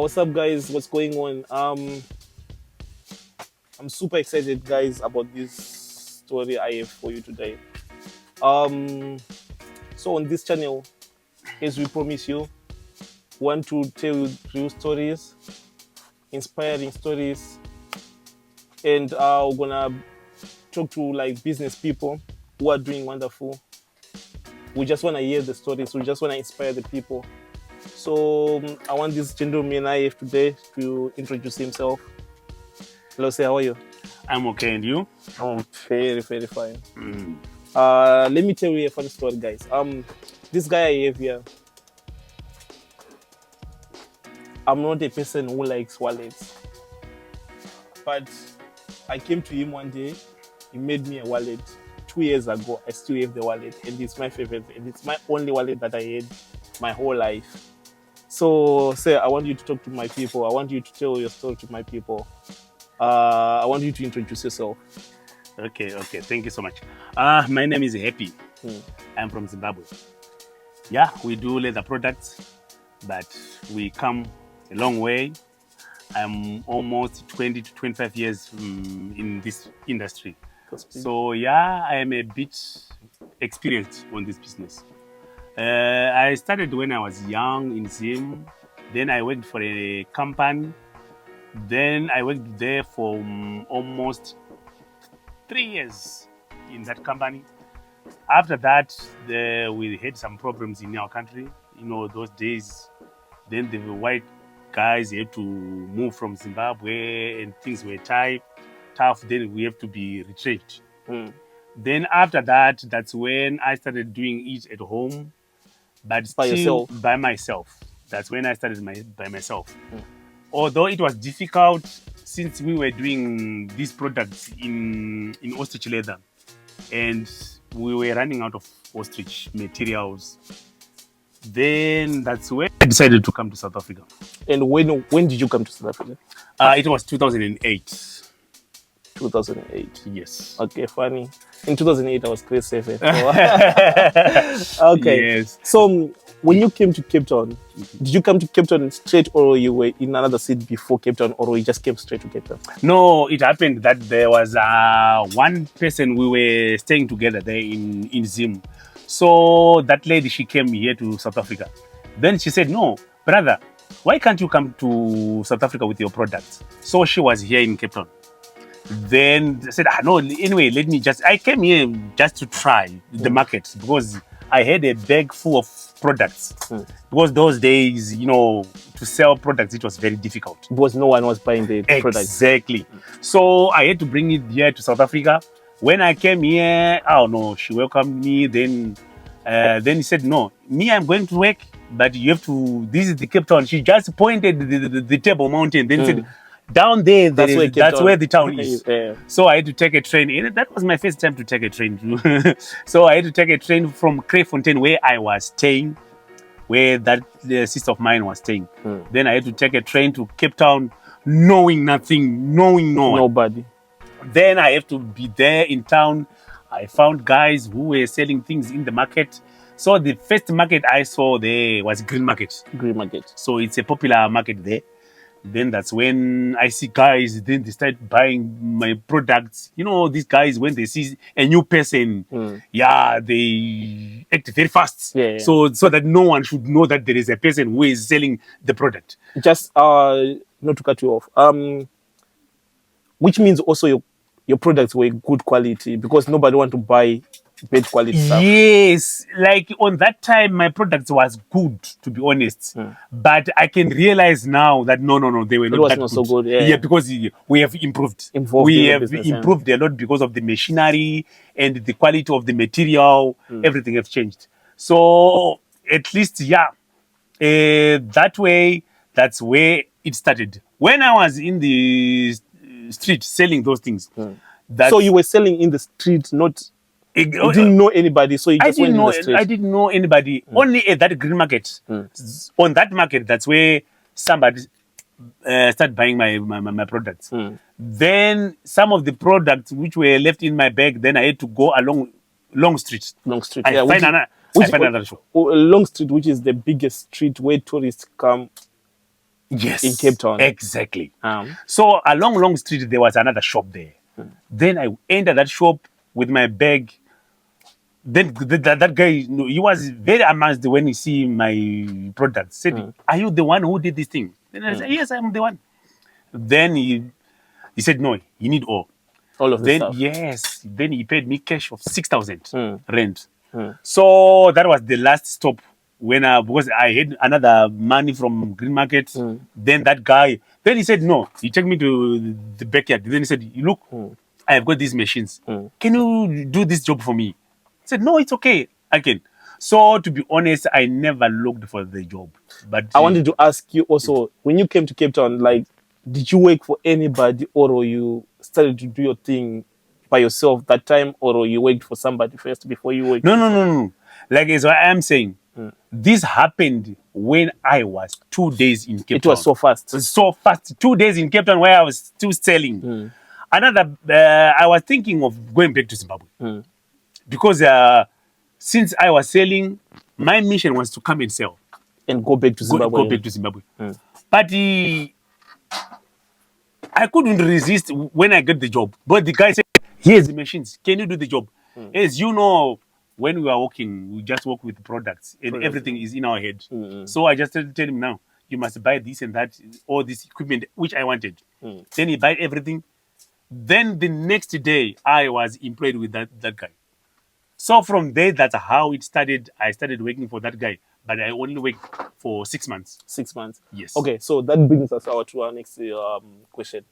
What's up, guys? What's going on? I'm super excited, guys, about this story I have for you today. Um, so on this channel, as we promise you, we want to tell you real stories, inspiring stories, and we're gonna talk to like business people who are doing wonderful. We just wanna hear the stories. We just wanna inspire the people. So I want this gentleman I have today to introduce himself. Hello, sir. How are you? I'm okay, and you? Oh, very, very fine. Let me tell you a funny story, guys. This guy I have here, I'm not a person who likes wallets, but I came to him one day. He made me a wallet 2 years ago. I still have the wallet, and it's my favorite, and it's my only wallet that I had my whole life. So, sir, I want you to talk to my people. I want you to tell your story to my people. I want you to introduce yourself. Okay. Thank you so much. My name is Happy. I'm from Zimbabwe. Yeah, we do leather products, but we come a long way. I'm almost 20 to 25 years in this industry. So yeah, I am a bit experienced on this business. I started when I was young in Zim. Then I worked for a company. Then I worked there for almost 3 years in that company. After that, we had some problems in our country. You know, those days, then the white guys had to move from Zimbabwe and things were tough. Then we have to be retrenched. Then after that, that's when I started doing it at home, but By still yourself? by myself. That's when I started by myself. Although it was difficult since we were doing these products in ostrich leather and we were running out of ostrich materials. Then that's when I decided to come to South Africa. And when did you come to South Africa? It was 2008. 2008. Yes. Okay, funny. In 2008, I was grade 7. Okay. Yes. So when you came to Cape Town, did you come to Cape Town straight, or you were in another city before Cape Town, or you just came straight to Cape Town? No, it happened that there was one person we were staying together there in Zim. So that lady, she came here to South Africa. Then she said, no, brother, why can't you come to South Africa with your products? So she was here in Cape Town. Then I said, no, anyway, I came here just to try the market because I had a bag full of products. Because those days, you know, to sell products, it was very difficult. Because no one was buying the products. Exactly. So I had to bring it here to South Africa. When I came here, oh no, she welcomed me. Then he said, no, me, I'm going to work, but you have to, this is the Cape Town. She just pointed the Table Mountain. Then said, down there, that's where the town is. Yeah. So I had to take a train. And that was my first time to take a train. So I had to take a train from Crayfontein, where I was staying, where the sister of mine was staying. Then I had to take a train to Cape Town, knowing nothing, knowing no one. Nobody. Then I have to be there in town. I found guys who were selling things in the market. So the first market I saw there was Green Market. Green Market. So it's a popular market there. Then that's when I see guys, then they start buying my products. You know, these guys, when they see a new person, they act very fast. Yeah. So that no one should know that there is a person who is selling the product. Just not to cut you off. Which means also your products were good quality, because nobody want to buy bad quality stuff. Yes, like on that time, my products was good, to be honest. But I can realize now that no, they were not that good. So good. Yeah, because we have improved. We have improved a lot because of the machinery and the quality of the material. Everything has changed. So at least, that way, that's where it started. When I was in the street selling those things. So you were selling in the street, not... You didn't know anybody, so you just went in the street. I didn't know anybody. Only at that green market. On that market, that's where somebody started buying my products. Then some of the products which were left in my bag, then I had to go along Long Street. Long Street. I find another shop. Long Street, which is the biggest street where tourists come Yes. In Cape Town. Exactly. So along Long Street, there was another shop there. Then I entered that shop with my bag. Then that guy, he was very amazed when he see my product. Said, "Are you the one who did this thing?" Then I said, "Yes, I'm the one." Then he said, "No, you need all." All of the Then stuff. yes, then he paid me cash of 6,000 rent. So that was the last stop when because I had another money from Green Market. Then that guy, then he said no. He took me to the backyard. Then he said, "Look, I have got these machines. Can you do this job for me?" I said, "No, it's okay. I can." So to be honest, I never looked for the job. But I wanted to ask you also, when you came to Cape Town, like, did you work for anybody, or you started to do your thing by yourself that time, or you worked for somebody first before you worked? no. Like as I am saying, this happened when I was 2 days in Cape It Town. was so fast. So fast. 2 days in Cape Town where I was still selling. Another, I was thinking of going back to Zimbabwe because since I was selling, my mission was to come and sell, And go back to Zimbabwe. go back to Zimbabwe. But I couldn't resist when I got the job. But the guy said, "Here's the machines. Can you do the job?" As you know, when we are working, we just work with products and everything is in our head. So I just tell him now, you must buy this and that, all this equipment, which I wanted. Then he buy everything. Then the next day, I was employed with that guy. So from there, that's how it started. I started working for that guy, but I only worked for 6 months. 6 months. Yes. Okay, so that brings us to our next question.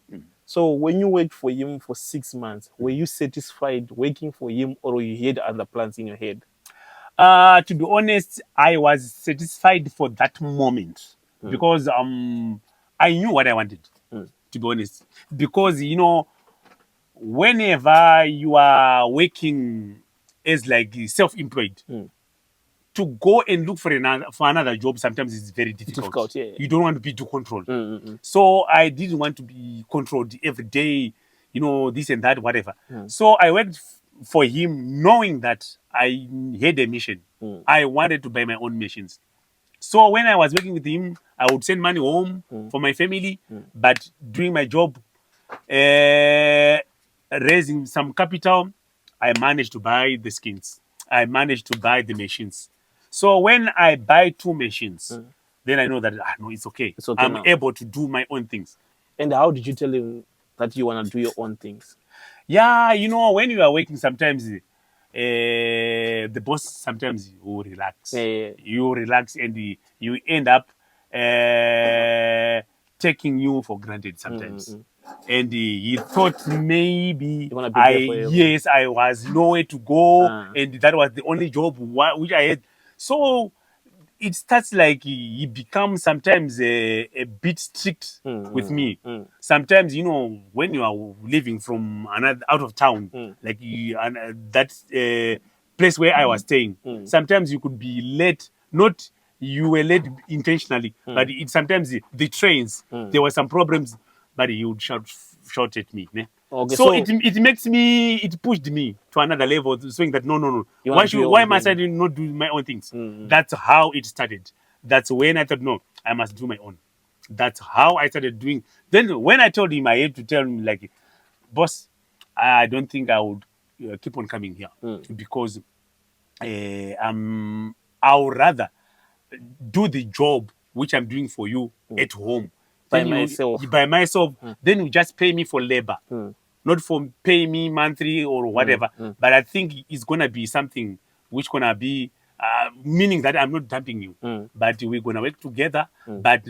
So when you worked for him for 6 months, were you satisfied working for him, or you had other plans in your head? To be honest, I was satisfied for that moment because I knew what I wanted. To be honest, because whenever you are working as like self-employed, to go and look for another job sometimes is very difficult. Yeah. You don't want to be too controlled. So I didn't want to be controlled every day, this and that, whatever. So I worked for him knowing that I had a mission. I wanted to buy my own machines. So when I was working with him, I would send money home for my family, but doing my job, raising some capital, I managed to buy the skins. I managed to buy the machines. So when I buy 2 machines, then I know that no, it's okay. It's okay I'm now. able to do my own things. And how did you tell him that you want to do your own things? Yeah, when you are working, sometimes the boss sometimes will relax. Yeah. You relax and you end up taking you for granted sometimes. And he thought maybe wanna be there for him. yes, I was nowhere to go, and that was the only job which I had. So it starts like he becomes sometimes a bit strict with me. Sometimes, when you are living from another out of town, like that place where I was staying, sometimes you could be late. Not you were late intentionally, but sometimes the trains there were some problems, but he would shout at me. Ne? Okay, So it pushed me to another level, saying that no. Why must I not do my own things? That's how it started. That's when I thought, no, I must do my own. That's how I started doing. Then when I told him, I had to tell him, like, boss, I don't think I would keep on coming here because I would rather do the job which I'm doing for you at home By then myself. By myself. Then you just pay me for labor, not for pay me monthly or whatever. But I think it's gonna be something which gonna be meaning that I'm not dumping you, but we're gonna work together, but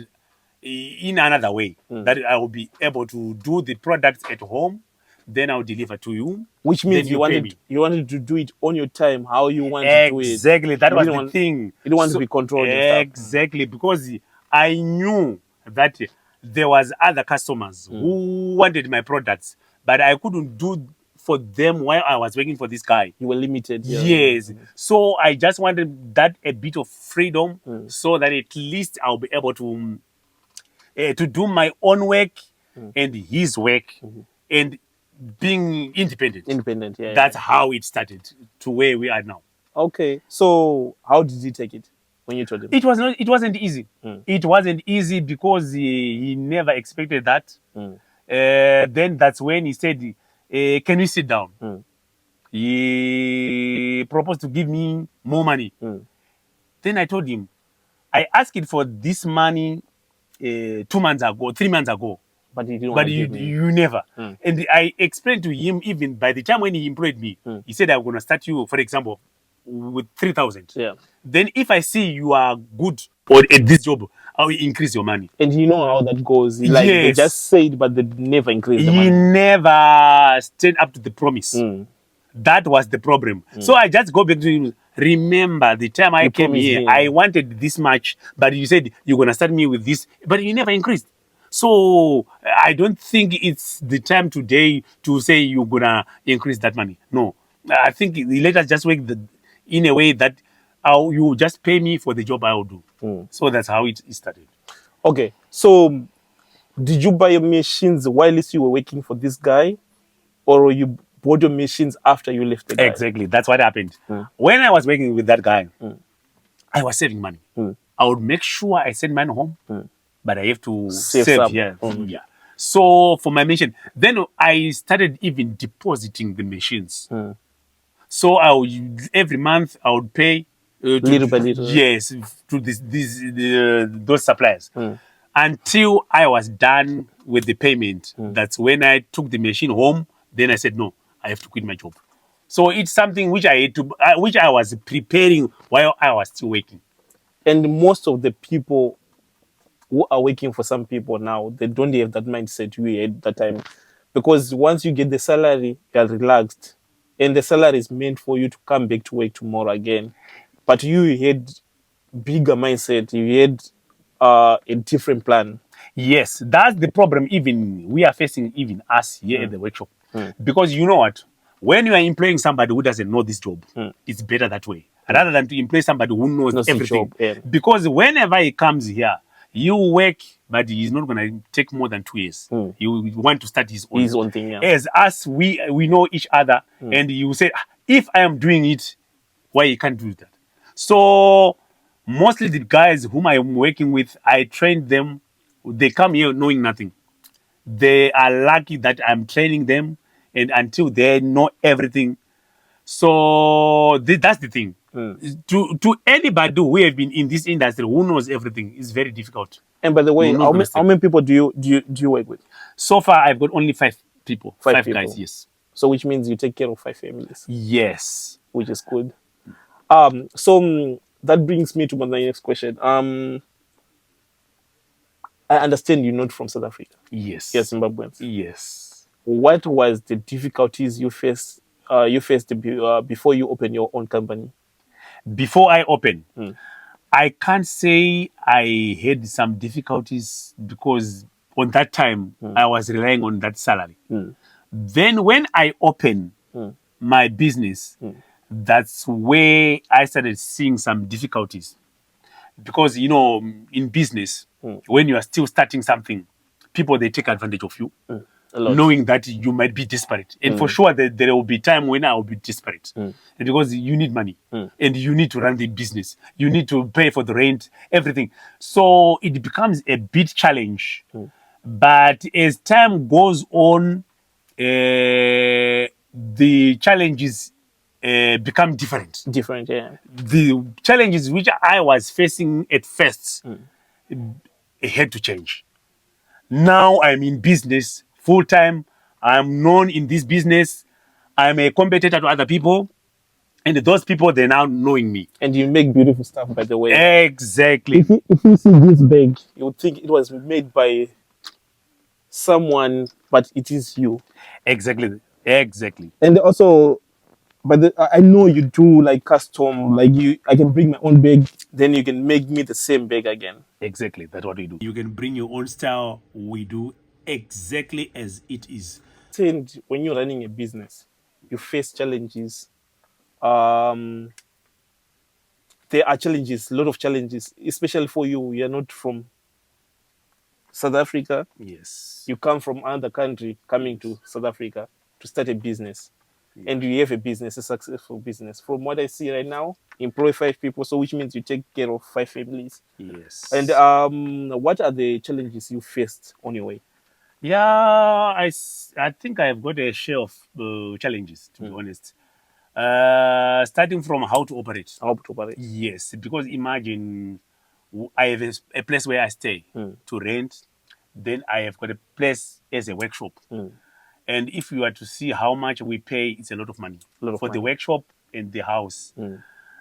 in another way that I will be able to do the products at home. Then I'll deliver to you. Which means you wanted to do it on your time, how you want to do it. Exactly, that was the thing. You don't want to be controlled and stuff. Exactly, because I knew that there was other customers who wanted my products, but I couldn't do for them while I was working for this guy. You were limited. Yeah. Yes. So I just wanted that a bit of freedom so that at least I'll be able to do my own work and his work and being independent. Independent, yeah. That's how it started to where we are now. Okay. So how did he take it? when you told him? It was not. It wasn't easy. It wasn't easy because he never expected that. Then that's when he said, "Can we sit down?" He proposed to give me more money. Then I told him, I asked it for this money 2 months ago, 3 months ago, But he didn't but want to give me. you never. And I explained to him, even by the time when he employed me, he said, I'm going to start you, for example, with 3,000. Yeah. Then if I see you are good or at this job, I will increase your money. And you know how that goes. Like they Yes. just said, but they never increase the He money. never stayed up to the promise. That was the problem. So I just go back to him. Remember the time I You came promised here, me. I wanted this much, but you said you're gonna start me with this, but you never increased. So I don't think it's the time today to say you're gonna increase that money. No, I think let us just work in a way that you just pay me for the job I will do. So that's how it started. Okay, so did you buy your machines while you were working for this guy, or you bought your machines after you left the guy? Exactly, that's what happened. When I was working with that guy, I was saving money. I would make sure I send money home, but I have to Save save some. here. Yeah. So for my machine, then I started even depositing the machines. So every month I would pay Little by little. Yes, to those suppliers. Until I was done with the payment. That's when I took the machine home. Then I said, no, I have to quit my job. So it's something which I had to, which I was preparing while I was still working. And most of the people who are working for some people now, they don't have that mindset you had that time. Because once you get the salary, you're relaxed. And the salary is meant for you to come back to work tomorrow again. But you had bigger mindset. You had a different plan. Yes, that's the problem even we are facing, even us here at the workshop. Because you know what? When you are employing somebody who doesn't know this job, it's better that way. Rather than to employ somebody who knows Knows the everything. job, yeah. Because whenever he comes here, you work, but he's not going to take more than 2 years. You want to start his own thing, yeah. As us, we know each other, and you say, if I am doing it, why you can't do that? So mostly the guys whom I am working with, I train them. They come here knowing nothing. They are lucky that I'm training them, and until they know everything. So that's the thing. To anybody who have been in this industry who knows everything is very difficult. And by the way, You're not how gonna many, stay. how many people do you work with? So far, I've got only 5 people. Five Five people. guys, yes. So which means you take care of 5 families, Yes. which is good. So that brings me to my next question. I understand you're not from South Africa. Yes. You're Zimbabweans. Yes. What was the difficulties you faced before you opened your own company? Before I open, I can't say I had some difficulties because on that time I was relying on that salary. Then when I opened my business, that's where I started seeing some difficulties. Because, you know, in business, when you are still starting something, people, they take advantage of you. A lot. Knowing that you might be desperate. And for sure, there will be time when I will be desperate. And because you need money and you need to run the business. You need to pay for the rent, everything. So it becomes a big challenge. But as time goes on, the challenges become different. Different, yeah. The challenges which I was facing at first had to change. Now I'm in business full time. I'm known in this business. I'm a competitor to other people. And those people, they're now knowing me. And you make beautiful stuff, by the way. Exactly. If you see this bag, you would think it was made by someone, but it is you. Exactly. Exactly. And also, but I know you do like custom, like I can bring my own bag, then you can make me the same bag again. Exactly. That's what we do. You can bring your own style. We do exactly as it is. And when you're running a business, you face challenges. There are challenges, a lot of challenges, especially for you. You're not from South Africa. Yes. You come from another country, coming to South Africa to start a business. and you have a business, a successful business. From what I see right now, employ 5 people, so which means you take care of 5 families. Yes. And what are the challenges you faced on your way? Yeah, I think I've got a share of challenges, to be honest. Starting from how to operate. How to operate? Yes, because imagine I have a place where I stay to rent, then I have got a place as a workshop. And if you are to see how much we pay, it's a lot of money for the workshop and the house.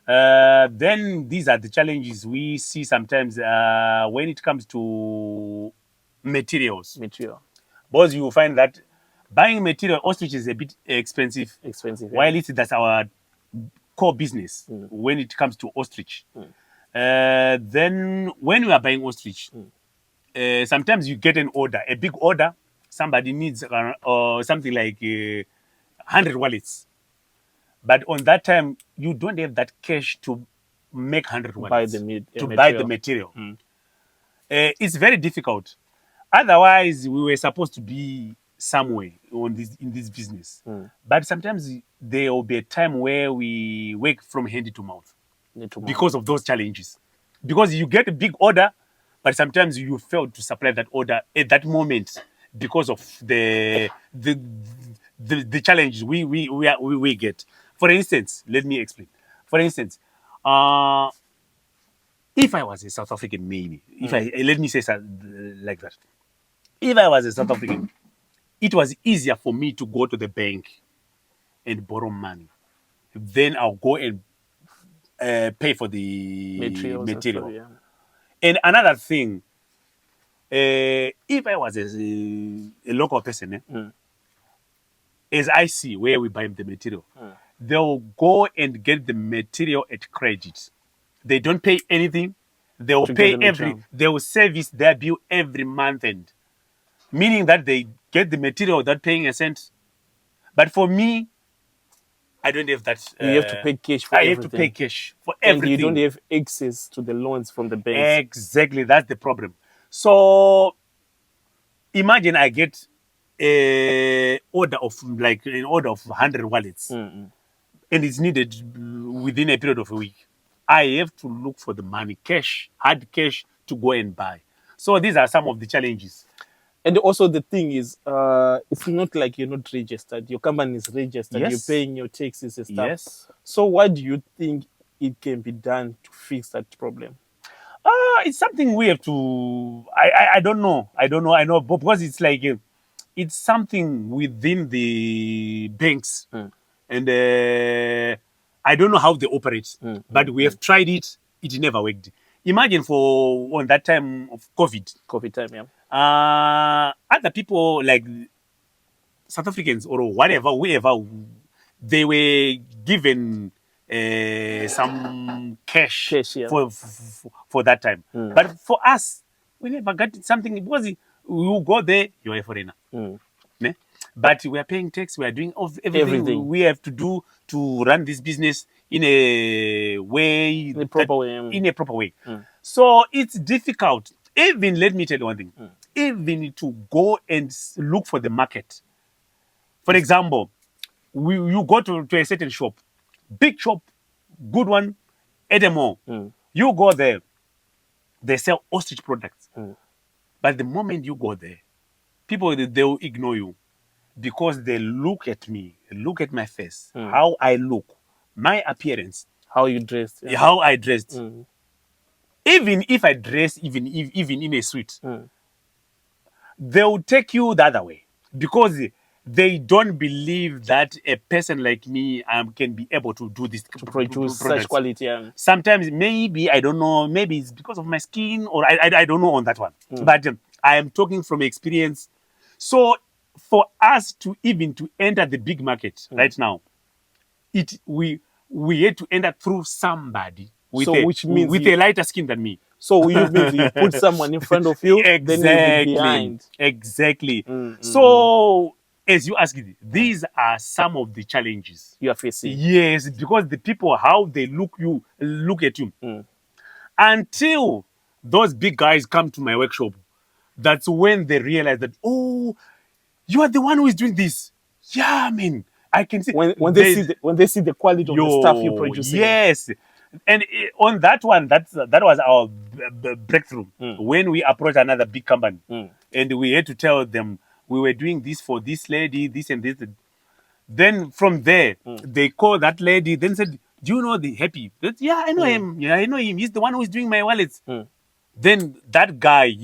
Then these are the challenges we see sometimes when it comes to materials. Material. Because you will find that buying material ostrich is a bit expensive. Expensive. While that's our core business when it comes to ostrich. Then when we are buying ostrich, sometimes you get an order, a big order. Somebody needs something like 100 wallets. But on that time, you don't have that cash to make 100 wallets. Buy the material. It's very difficult. Otherwise, we were supposed to be somewhere in this business. But sometimes there will be a time where we work from hand to mouth because of those challenges. Because you get a big order, but sometimes you fail to supply that order at that moment because of the challenge we get. For instance, let me explain. For instance, if I was a South African, maybe, let me say like that. If I was a South African, it was easier for me to go to the bank and borrow money. Then I'll go and pay for the material. And another thing, if I was a local person, as I see where we buy the material, they'll go and get the material at credit. They don't pay anything. They'll pay they will service their bill every month end. Meaning that they get the material without paying a cent. But for me, I don't have that. You have to pay cash for everything. I have to pay cash for everything. And you don't have access to the loans from the banks. Exactly, that's the problem. So imagine I get an order of 100 wallets, and it's needed within a period of a week. I have to look for the money, cash, hard cash, to go and buy. So these are some of the challenges. And also the thing is, it's not like you're not registered. Your company is registered. Yes. You're paying your taxes and stuff. Yes. So what do you think it can be done to fix that problem? It's something we have to. I don't know. I know because it's like it's something within the banks, and I don't know how they operate. But we have tried it. It never worked. Imagine on that time of COVID time, yeah. Other people like South Africans or whoever, they were given some cash yeah. for that time. But for us, we never got something because you go there, you are a foreigner. But we are paying tax, we are doing everything we have to do to run this business in a way, in a proper way. So it's difficult. Even, let me tell you one thing, even to go and look for the market. For example, you go to a certain shop, big shop, good one, at a mall. You go there, they sell ostrich products. But the moment you go there, people, they will ignore you because they look at me, look at my face, how I look, my appearance. How you dressed. Yeah. How I dressed. Even if I dress, even in a suit, they will take you the other way because they don't believe that a person like me can be able to do this, to produce such quality. Sometimes maybe, I don't know, maybe it's because of my skin or I don't know on that one. But I am talking from experience. So for us to enter the big market right now, we had to enter through somebody with a lighter skin than me. So you mean you put someone in front of you, exactly. Then you be behind. Exactly. So, as you asked, these are some of the challenges you are facing. Yes, because the people, how they look at you. Until those big guys come to my workshop, that's when they realize that, oh, you are the one who is doing this. Yeah, man. I can see when there's they see the quality of the stuff you're yo producing. yes, and on that one, that was our breakthrough when we approached another big company, and we had to tell them we were doing this for this lady, this and this. Then from there, they called that lady. Then said, "Do you know the Happy?" That, yeah, I know him. Yeah, I know him. He's the one who's doing my wallets. Then that guy,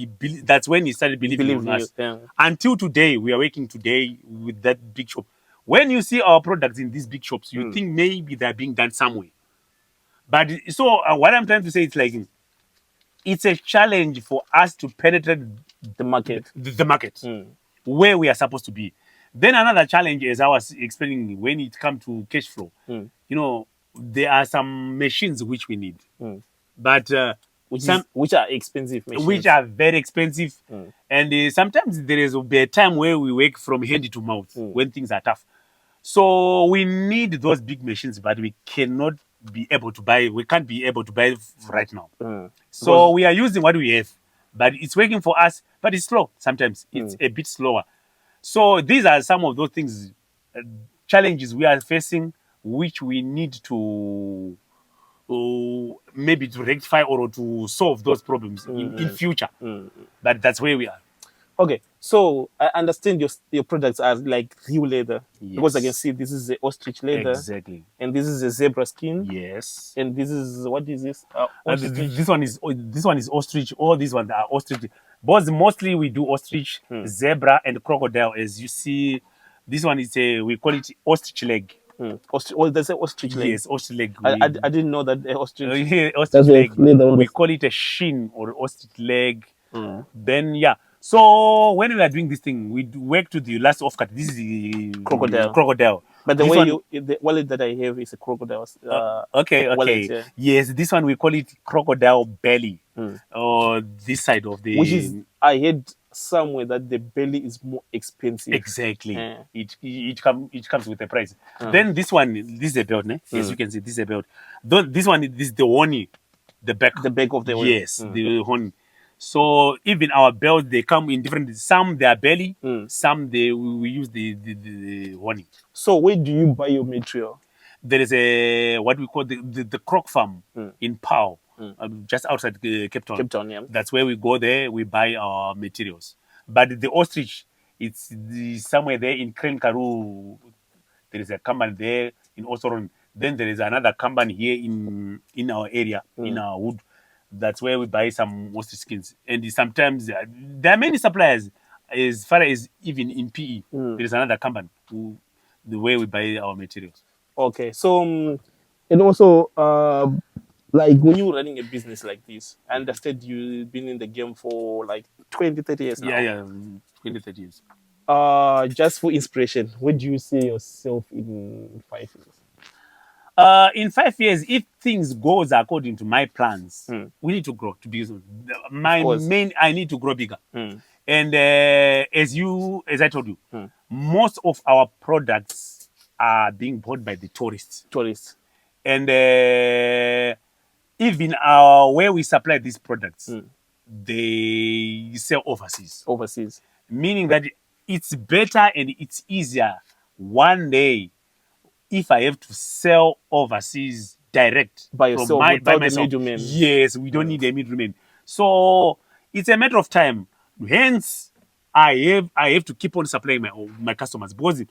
that's when he started believing Believe on in you. us. Yeah. Until today, we are working today with that big shop. When you see our products in these big shops, you think maybe they're being done somewhere. But so what I'm trying to say is like it's a challenge for us to penetrate The market. the market where we are supposed to be. Then another challenge, as I was explaining, when it comes to cash flow, you know, there are some machines which we need, but Which are expensive machines. which are very expensive, and sometimes there is a time where we work from hand to mouth when things are tough. So we need those big machines, but we cannot be able to buy. We can't be able to buy right now. So we are using what we have, but it's working for us. But it's slow. Sometimes it's a bit slower. So these are some of those things, challenges we are facing, which we need to maybe to rectify or to solve those problems in future. But that's where we are. Okay, so I understand your products are like real leather because I can Yes. see this is the ostrich leather, Exactly. and this is a zebra skin, Yes. and this is what is this? Ostrich. This one is ostrich. All these ones are ostrich. But mostly we do ostrich, zebra, and crocodile. As you see, this one is we call it ostrich leg. Oh, there's an ostrich leg. Yes, ostrich leg. I didn't know that ostrich. Yeah, ostrich That's a leg. leather on We the- call it a shin or ostrich leg. Then yeah. So when we are doing this thing, we work to the last offcut. This is the Crocodile. Crocodile. But the This way one, the wallet that I have is a crocodile. okay, wallet, okay. yeah. Yes, this one we call it crocodile belly. Or this side of the Which is I heard somewhere that the belly is more expensive. exactly. Yeah. It comes with a price. Then this one, this is a belt, ne? As you can see, this is a belt. This one, this is the honey, the back. The back of the one. Yes, the honey. So even our belts, they come in different. Some they are belly, some we use the honey. So where do you buy your material? There is a what we call the croc farm in Pau, just outside Cape Town. Cape Town, yeah. That's where we go there. We buy our materials. But the ostrich, it's somewhere there in Crane Karoo. There is a company there in Osoron. Then there is another company here in our area, in our wood. That's where we buy some ostrich skins. And sometimes there are many suppliers. As far as even in PE, there is another company the way we buy our materials. Okay, so and also like when you're running a business like this, I understand you've been in the game for like 20, 30 years now. Yeah, 20, 30 years. Just for inspiration, where do you see yourself in 5 years? In 5 years, if things goes according to my plans, we need to grow to be I need to grow bigger. And as I told you, most of our products are being bought by the tourists. And even where we supply these products, they sell overseas. Meaning that it's better and it's easier one day if I have to sell overseas direct By yourself, by without the myself. middleman. Yes, we don't need a middleman. So it's a matter of time. Hence, I have to keep on supplying my customers because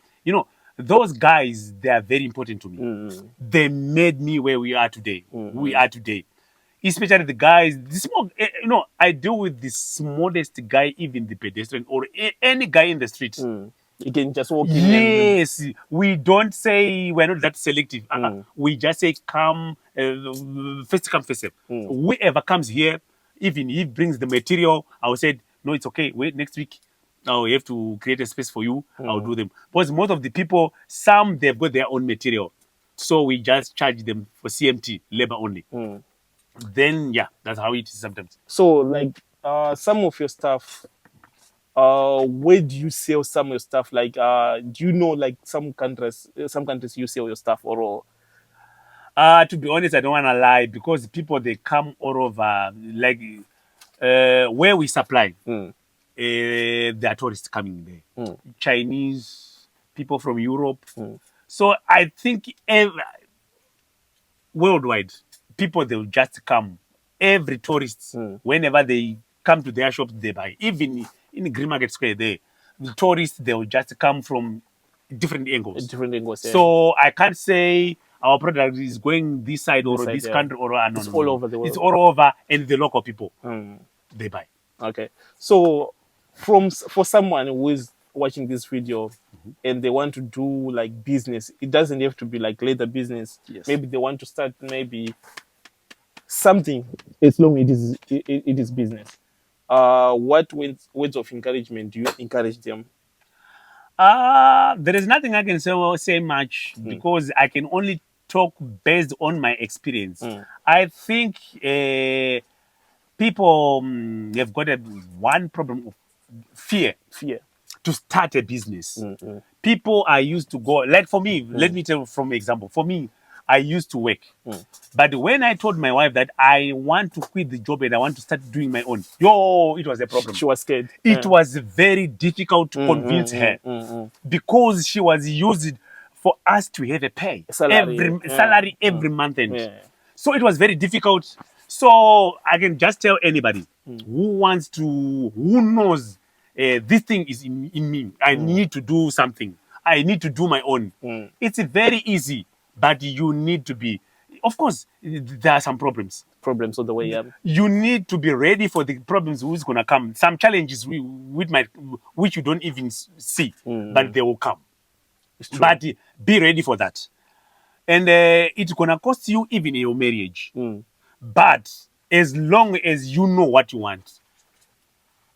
those guys, they are very important to me. They made me where we are today. We are today. Especially the guys, the small, I deal with the smallest guy, even the pedestrian or any guy in the street. You can just walk in. Yes, we don't say we're not that selective. We just say come, first come, first serve. Whoever comes here, even if he brings the material, I will say, no, it's okay. Wait, next week, now we have to create a space for you. I'll do them. Because most of the people, some they've got their own material. So we just charge them for CMT, labor only. Then, yeah, that's how it is sometimes. So, like, some of your stuff, where do you sell some of your stuff? Like, do you know, like, some countries you sell your stuff or all? To be honest, I don't want to lie because people, they come all over, like, where we supply, there are tourists coming there. Chinese, people from Europe. So I think worldwide, people they will just come. Every tourists, whenever they come to their shops, they buy. Even in Green Market Square, there, the tourists they will just come from different angles. Different angles, yeah. So I can't say our product is going this side or This side, this yeah. country or no, It's no, all no. over the It's world. all over, and the local people they buy. Okay. So for someone who is watching this video and they want to do like business, it doesn't have to be like leather business. Yes. Maybe they want to start maybe something as long it is business. What words of encouragement do you encourage them? There is nothing I can say much because I can only talk based on my experience. I think people have got one problem of fear Fear. to start a business. People are used to go, like for me, let me tell you from example. For me, I used to work. But when I told my wife that I want to quit the job and I want to start doing my own, it was a problem. She was scared. It was very difficult to convince her because she was used for us to have a pay salary every month end. Yeah. So it was very difficult. So I can just tell anybody who knows this thing is in me. I need to do something. I need to do my own. It's very easy, but you need to be. Of course, there are some problems. Problems on the way. Yeah. You need to be ready for the problems who's gonna come. Some challenges which you don't even see, but they will come. But be ready for that. And it's gonna cost you even in your marriage. But as long as you know what you want,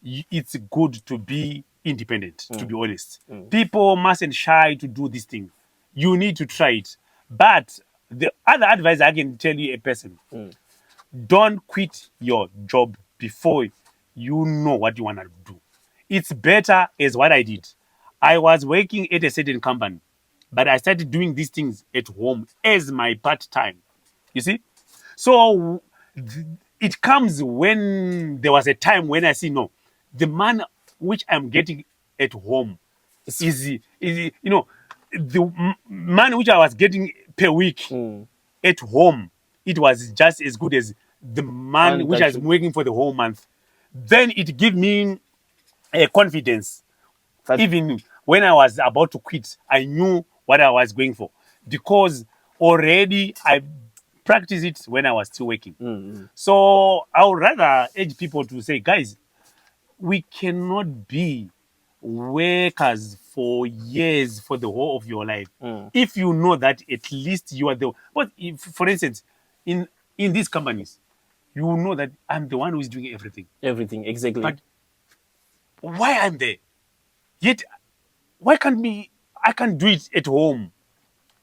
it's good to be independent, to be honest. People mustn't shy to do this thing. You need to try it. But the other advice I can tell you a person, don't quit your job before you know what you want to do. It's better as what I did. I was working at a certain company, but I started doing these things at home as my part time. You see? So it comes when there was a time when I see no, the man which I'm getting at home is the money which I was getting per week at home, it was just as good as the man which I was working for the whole month. Then it gave me a confidence. Even when I was about to quit, I knew what I was going for because already I practiced it when I was still working. So I would rather urge people to say, guys, we cannot be workers for years for the whole of your life. If you know that at least you are the but if, for instance, in these companies, you know that I'm the one who is doing everything. Everything, exactly. But why I'm there? Yet why can't me I can't do it at home?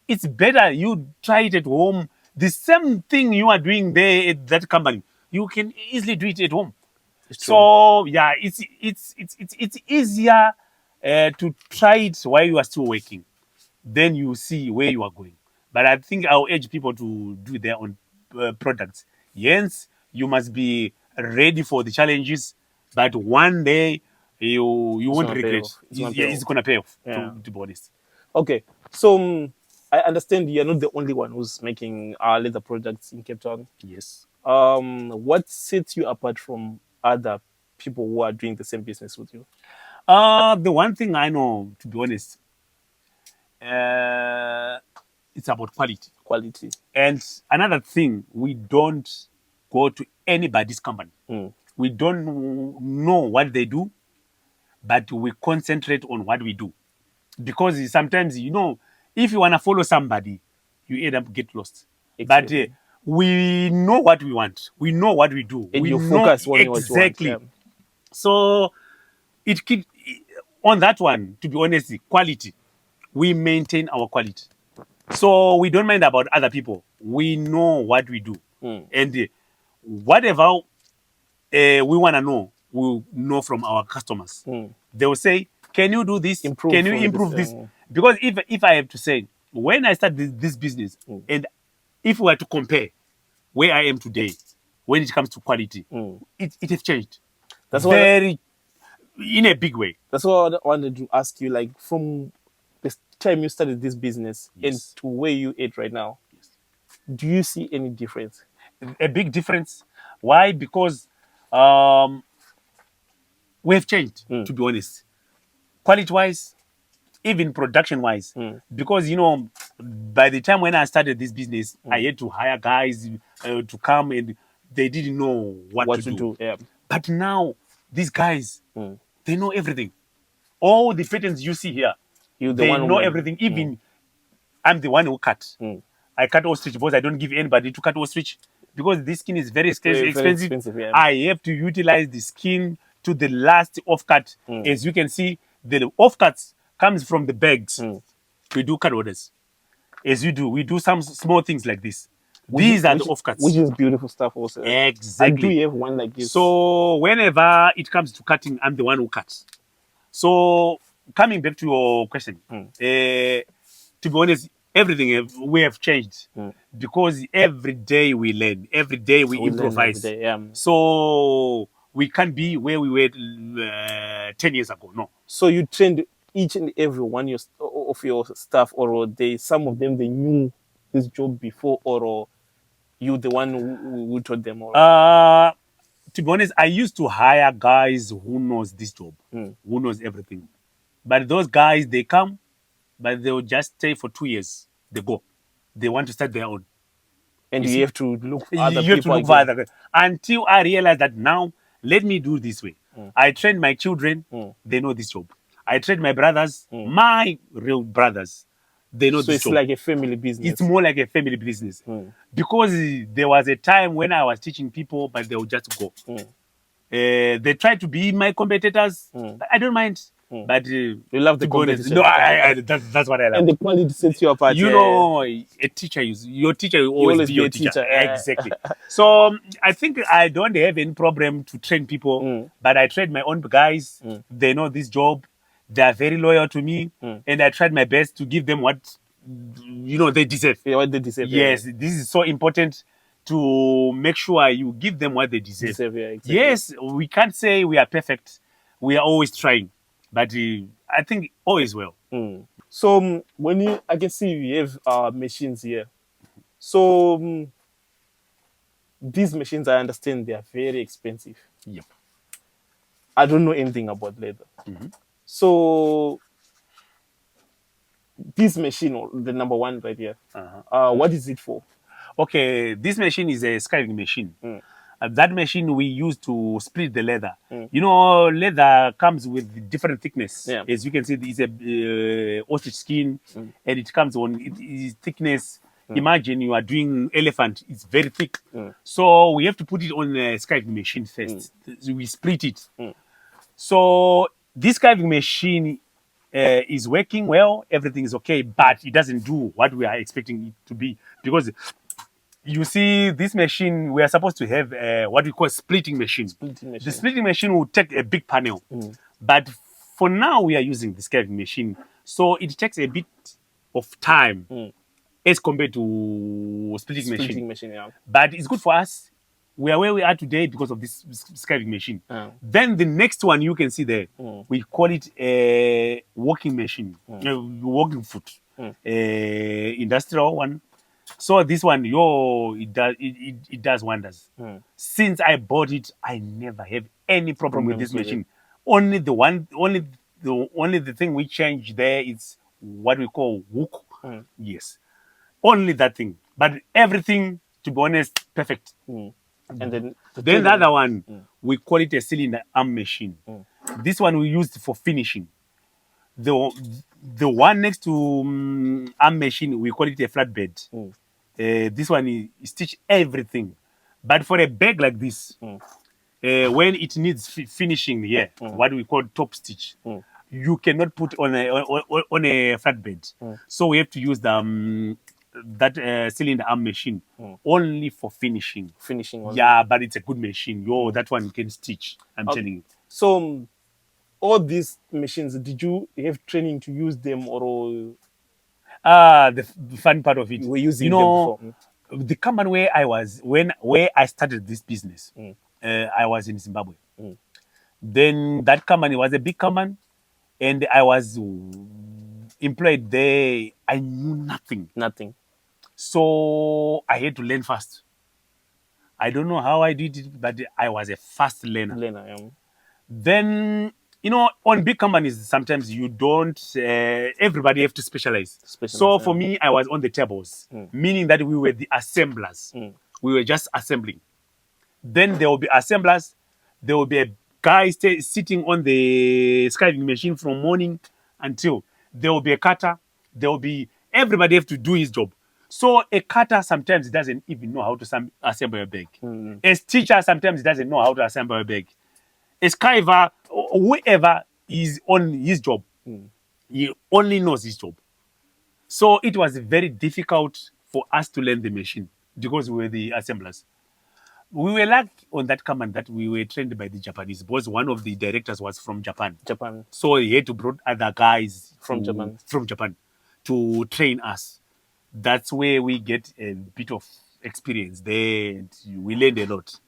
It's better you try it at home. The same thing you are doing there at that company, you can easily do it at home. So yeah, it's easier to try it while you are still working. Then you see where you are going. But I think I'll urge people to do their own products. Yes, you must be ready for the challenges, but one day you won't regret. It's gonna pay off. To be honest. Okay, so I understand you're not the only one who's making leather products in Cape Town. Yes. What sets you apart from other people who are doing the same business with you? The one thing I know, to be honest, it's about quality. Quality. And another thing, we don't go to anybody's company. We don't know what they do, but we concentrate on what we do. Because sometimes, if you want to follow somebody, you end up get lost. Exactly. But we know what we want. We know what we do. And we you know focus on exactly. What you want. So it keep on that one, to be honest, quality. We maintain our quality. So we don't mind about other people. We know what we do. And whatever we want to know, we'll know from our customers. They will say, can you do this? Can you improve this? Because if I have to say, when I started this business, and if we were to compare where I am today, when it comes to quality, it has changed. That's in a big way. That's what I wanted to ask you. Like from the time you started this business and Yes. to where you at right now, do you see any difference? A big difference. Why? Because um, we've changed, to be honest, quality wise, even production wise. Because, by the time when I started this business, I had to hire guys to come, and they didn't know what What to to do. do? Yeah. But now, these guys, they know everything. All the patterns you see here, You're the they one know woman. everything. Even I'm the one who cut. I cut ostrich because I don't give anybody to cut ostrich because this skin is very Very, very expensive. expensive. Yeah. I have to utilize the skin to the last offcut. As you can see, the offcuts comes from the bags. We do cut orders. As you do, we do some small things like this. These are the Which offcuts. is beautiful stuff also. I do Exactly. have one like this. So whenever it comes to cutting, I'm the one who cuts. So coming back to your question, to be honest, everything we have changed because every day we learn, every day we we learn every improvise. day. Yeah. So we can't be where we were 10 years ago. No. So you trained each and every one of your staff, or they some of them they knew this job before, or you the one who taught them? Or To be honest, I used to hire guys who knows this job, who knows everything. But those guys, they come, but they will just stay for 2 years. They go. They want to start their own. and You you see? have to look for other You have to people look for again. other until I realize that now let me do this way. I train my children, they know this job. I train my brothers, my real brothers, they know So this it's job. like a family business. It's more like a family business because there was a time when I was teaching people, but they would just go. They try to be my competitors. I don't mind, but You love the to be honest, competition. no, that's what I love. And the quality sets you apart. You yeah. know, a teacher is your teacher will always, always be be your a teacher. teacher. Exactly. So I think I don't have any problem to train people, but I train my own guys. They know this job. They are very loyal to me, and I tried my best to give them what they deserve. Yeah, what they deserve. Yes, this is so important to make sure you give them what they deserve. Yeah, exactly. Yes, we can't say we are perfect. We are always trying, but I think all is well. So when I can see you have machines here. So these machines, I understand they are very expensive. Yep. I don't know anything about leather. So this machine, or the number one right here, what is it for? Okay, this machine is a scarring machine. That machine we use to split the leather. You know, leather comes with different thickness. Yeah. As you can see, it's a ostrich skin, and it comes on its thickness. Imagine you are doing elephant; it's very thick. So we have to put it on a scarring machine first. We split it. So this carving machine is working well. Everything is okay, but it doesn't do what we are expecting it to be because you see, this machine, we are supposed to have what we call splitting machine. The splitting machine will take a big panel. But for now, we are using this carving machine. So it takes a bit of time as compared to splitting machine. Yeah. But it's good for us. We are where we are today because of this carving machine. Then the next one you can see there, we call it a walking machine, walking foot, industrial one. So this one, it does wonders. Since I bought it, I never have any problem with this machine. Only the thing we changed there is what we call hook. Yes, only that thing. But everything, to be honest, perfect. And then the other one, we call it a cylinder arm machine. This one we used for finishing. The one next to arm machine, we call it a flatbed. This one is stitch everything. But for a bag like this, when it needs finishing here, what we call top stitch, you cannot put on a flatbed. So we have to use that cylinder arm machine only for finishing. Finishing only. Yeah, but it's a good machine. That one can stitch. I'm telling you. So all these machines, did you have training to use them, or the fun part of it, you were using them before? The company where I started this business, I was in Zimbabwe. Then that company was a big company, and I was employed there, I knew nothing. Nothing. So I had to learn fast. I don't know how I did it, but I was a fast learner. Then, on big companies, sometimes you don't, everybody have to specialize. So for me, I was on the tables, meaning that we were the assemblers. We were just assembling. Then there will be assemblers. There will be a guy sitting on the scribing machine from morning until. There will be a cutter. There will be, everybody have to do his job. So a cutter sometimes doesn't even know how to assemble a bag. A teacher sometimes doesn't know how to assemble a bag. A scriver, whoever is on his job, he only knows his job. So it was very difficult for us to learn the machine because we were the assemblers. We were lucky on that command that we were trained by the Japanese because one of the directors was from Japan. So he had to bring other guys from Japan to train us. That's where we get a bit of experience there. And we learned a lot.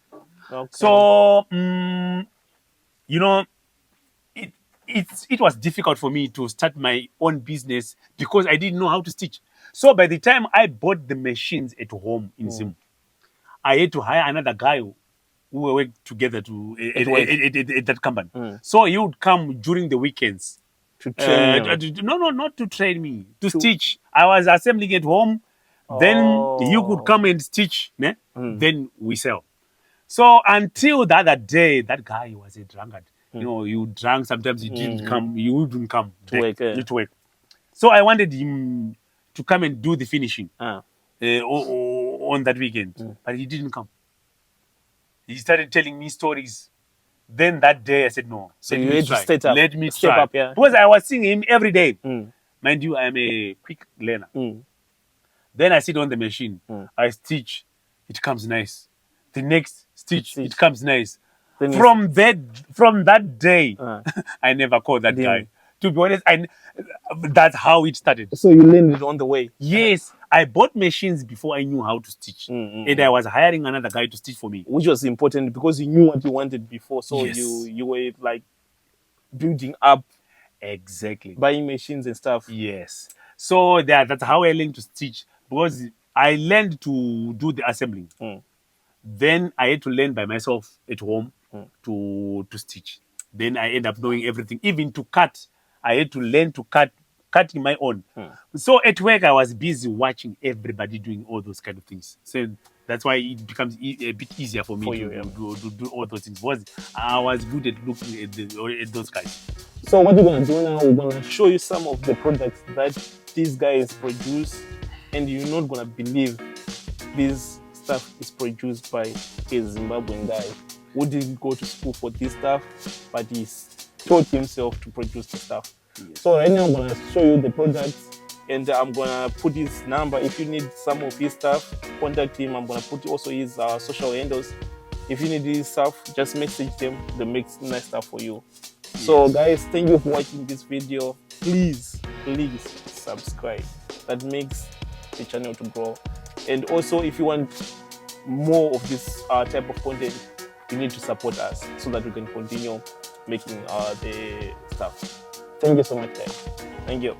So, it was difficult for me to start my own business because I didn't know how to stitch. So by the time I bought the machines at home in Zim, I had to hire another guy who we worked together at that company. So he would come during the weekends. To train No, not to train me. To stitch. I was assembling at home. Then you could come and stitch. Then we sell. So until the other day, that guy was a drunkard. You drank, sometimes he didn't come. You wouldn't come to work. So I wanted him to come and do the finishing on that weekend. But he didn't come. He started telling me stories. Then that day I said, no. So you had to step up. Let me try. Because I was seeing him every day. Mind you, I'm a quick learner. Then I sit on the machine. I stitch. It comes nice. The next stitch. It comes nice. From that day, I never called that guy. To be honest, that's how it started. So you learned it on the way? Yes. I bought machines before I knew how to stitch. And I was hiring another guy to stitch for me. Which was important because you knew what you wanted before. So you were like building up. Exactly. Buying machines and stuff. Yes. So that's how I learned to stitch. Because I learned to do the assembling. Then I had to learn by myself at home to stitch. Then I end up knowing everything. Even to cut, I had to learn to cutting my own. So at work, I was busy watching everybody doing all those kind of things. So that's why it becomes a bit easier for me to do all those things. Because I was good at looking at those guys. So what we're going to do now, we're going to show you some of the products that these guys produce. And you're not going to believe this stuff is produced by a Zimbabwean guy who didn't go to school for this stuff, but he's taught himself to produce the stuff. So right now I'm going to show you the products, and I'm going to put his number. If you need some of his stuff, contact him. I'm going to put also his social handles. If you need his stuff, just message them. They make nice stuff for you. So guys, thank you for watching this video. Please subscribe. That makes the channel to grow. And also, if you want more of this type of content, you need to support us so that we can continue making the stuff. Thank you so much, guys. Thank you.